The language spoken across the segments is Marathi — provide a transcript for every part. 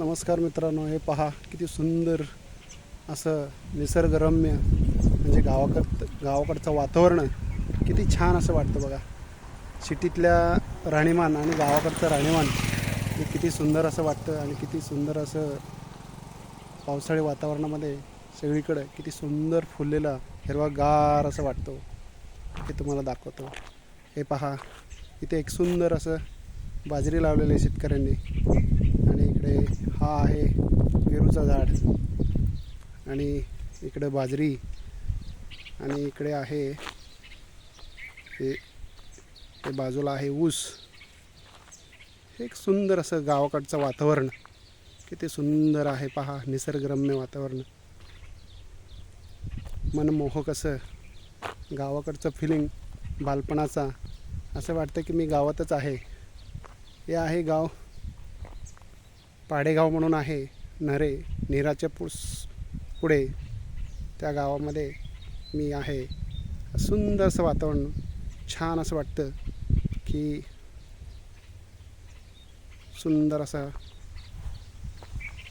नमस्कार मित्रांनो, हे पहा किती सुंदर असं निसर्गरम्य म्हणजे गावाकडचं वातावरण किती छान असं वाटतं बघा. सिटीतल्या राहणीमान आणि गावाकडचं राहणीमान हे किती सुंदर असं वाटतं आणि किती सुंदर असं पावसाळी वातावरणामध्ये सगळीकडे किती सुंदर फुललेला हिरवागार असं वाटतं. हे तुम्हाला दाखवतो. हे पहा, इथे एक सुंदर असं बाजरी लावलेली आहे शेतकऱ्यांनी आणि इकडे हा आहे पेरूचा झाड आणि इकडे बाजरी आणि इकडे आहे हे ते बाजूला आहे ऊस. एक सुंदर असं गावाकडचं वातावरण किती सुंदर आहे पहा. निसर्गरम्य वातावरण, मनमोहक असं गावाकडचं फिलिंग बालपणाचा. असं वाटतं की मी गावातच आहे. हे आहे गाव पाडेगाव म्हणून आहे. नेराच्या पुढे त्या गावामध्ये मी आहे. सुंदर असं वातावरण, छान असं वाटतं की सुंदर असं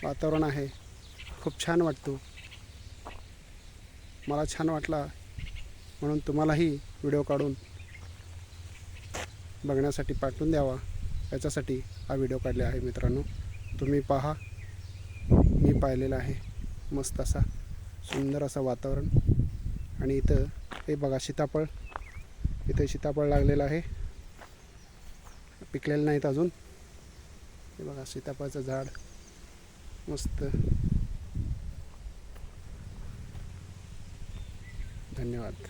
वातावरण आहे. खूप छान वाटतो. मला छान वाटला म्हणून तुम्हालाही व्हिडिओ काढून बघण्यासाठी पाठवून द्यावा, याच्यासाठी हा व्हिडिओ काढला आहे मित्रांनो. तुम्ही पहा, मी पाहिलेलं आहे मस्त असा सुंदर असं वातावरण. आणि इथं हे बघा सीताफळ, इथे सीताफळ लागलेलं आहे, पिकलेलं नाहीत अजून. हे बघा सीताफळचं झाड मस्त. धन्यवाद.